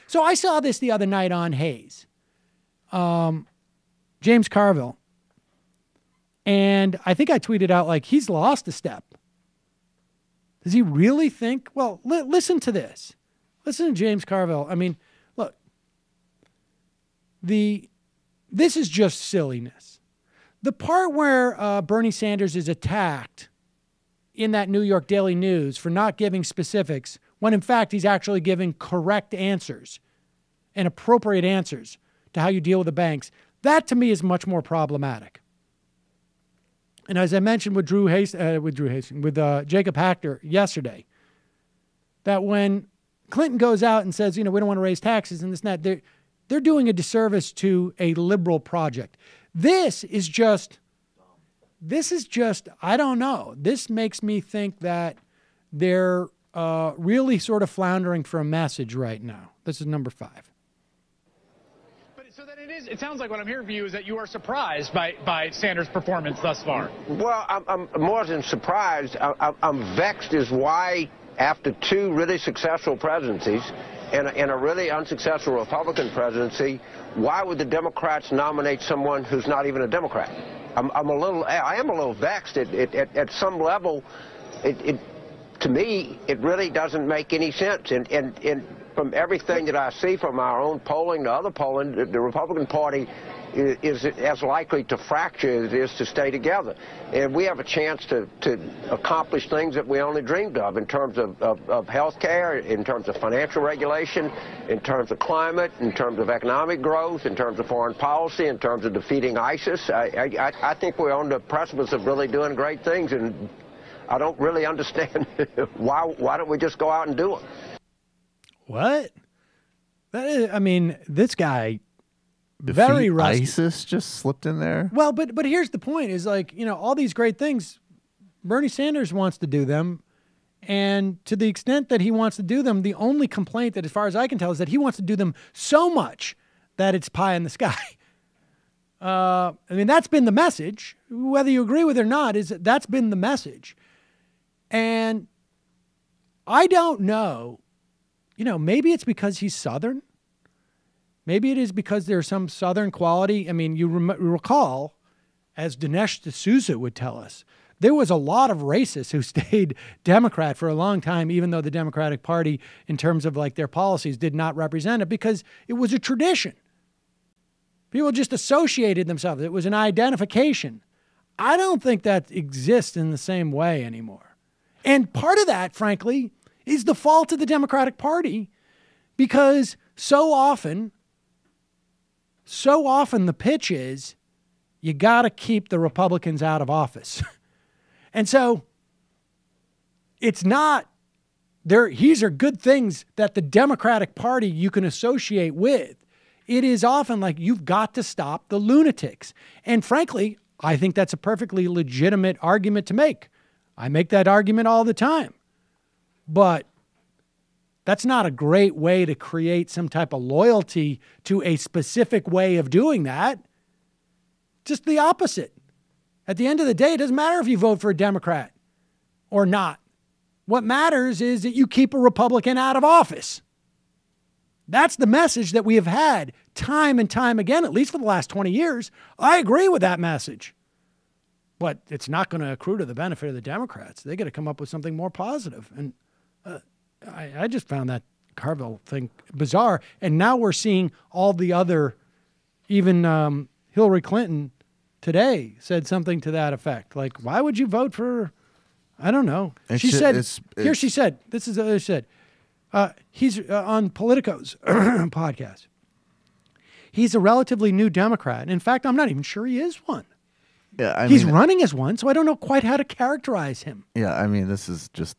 So I saw this the other night on Hayes. James Carville. And I think I tweeted out, like, he's lost a step. Does he really think? Well, listen to this. Listen to James Carville. I mean, look, this is just silliness. The part where Bernie Sanders is attacked in that New York Daily News for not giving specifics, when in fact he's actually giving correct answers and appropriate answers to how you deal with the banks, that to me is much more problematic. And as I mentioned with Jacob Hacker yesterday, that when Clinton goes out and says, we don't want to raise taxes and this and that, they're doing a disservice to a liberal project. This is just, I don't know. This makes me think that they're really sort of floundering for a message right now. This is number 5. So then it sounds like what I'm hearing from you is that you are surprised by Sanders' performance thus far. Well, I'm more than surprised. I'm vexed is why, after 2 really successful presidencies and a really unsuccessful Republican presidency, why would the Democrats nominate someone who's not even a Democrat? I am a little vexed. At some level, to me, it really doesn't make any sense. And from everything that I see from our own polling to other polling, the Republican Party is as likely to fracture as it is to stay together. And we have a chance to accomplish things that we only dreamed of in terms of health care, in terms of financial regulation, in terms of climate, in terms of economic growth, in terms of foreign policy, in terms of defeating ISIS. I think we're on the precipice of really doing great things, and I don't really understand why don't we just go out and do it. What? That is, I mean, this guy, Defeat very rusty. ISIS just slipped in there. Well, but here's the point: is like, all these great things, Bernie Sanders wants to do them, and to the extent that he wants to do them, the only complaint that, as far as I can tell, is that he wants to do them so much that it's pie in the sky. I mean, that's been the message, whether you agree with it or not. That's been the message, and I don't know. Maybe it's because he's Southern. Maybe it is because there's some Southern quality. I mean, you recall, as Dinesh D'Souza would tell us, there was a lot of racists who stayed Democrat for a long time, even though the Democratic Party, in terms of like their policies, did not represent it because it was a tradition. People just associated themselves. It was an identification. I don't think that exists in the same way anymore. And part of that, frankly, is the fault of the Democratic Party, because so often the pitch is you got to keep the Republicans out of office. And so it's not there. These are good things that the Democratic Party you can associate with. It is often like, you've got to stop the lunatics. And frankly, I think that's a perfectly legitimate argument to make. I make that argument all the time. But that's not a great way to create some type of loyalty to a specific way of doing that. Just the opposite. At the end of the day, it doesn't matter if you vote for a Democrat or not. What matters is that you keep a Republican out of office. That's the message that we have had time and time again, at least for the last 20 years. I agree with that message. But it's not going to accrue to the benefit of the Democrats. They got to come up with something more positive. And I just found that Carville thing bizarre. And now we're seeing all the other, even Hillary Clinton today said something to that effect. Like, why would you vote for, I don't know. She said, this is what she said. He's on Politico's podcast. He's a relatively new Democrat. In fact, I'm not even sure he is one. Yeah, he's running as one, so I don't know quite how to characterize him. Yeah, I mean, this is just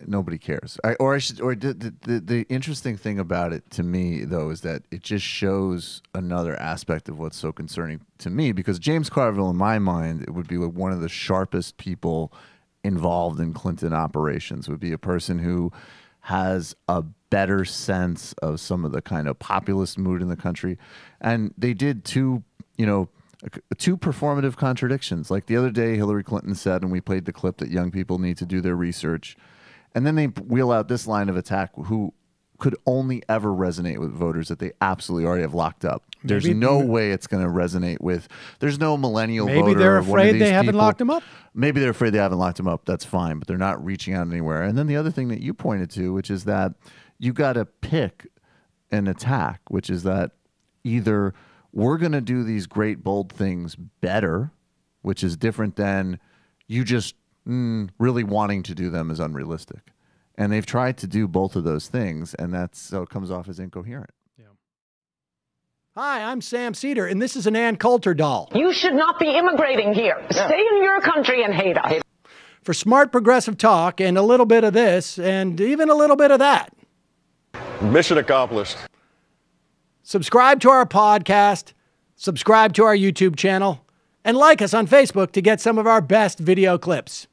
nobody cares. The interesting thing about it to me, though, is that it just shows another aspect of what's so concerning to me, because James Carville, in my mind, it would be like one of the sharpest people involved in Clinton operations. Would be a person who has a better sense of some of the kind of populist mood in the country. And they did two performative contradictions. Like the other day, Hillary Clinton said, and we played the clip, that young people need to do their research. And then they wheel out this line of attack, who could only ever resonate with voters that they absolutely already have locked up. There's Maybe- no way it's going to resonate with. There's no millennial voter. Maybe they're or one of afraid these they haven't people. locked them up. Maybe they're afraid they haven't locked them up. That's fine, but they're not reaching out anywhere. And then the other thing that you pointed to, which is that you got to pick an attack, which is that either we're going to do these great, bold things better, which is different than you just really wanting to do them is unrealistic. And they've tried to do both of those things, and that's so it comes off as incoherent. Hi, I'm Sam Seder, and this is an Ann Coulter doll. You should not be immigrating here. Stay in your country and hate us. For smart progressive talk and a little bit of this and even a little bit of that. Mission accomplished. Subscribe to our podcast, subscribe to our YouTube channel, and like us on Facebook to get some of our best video clips.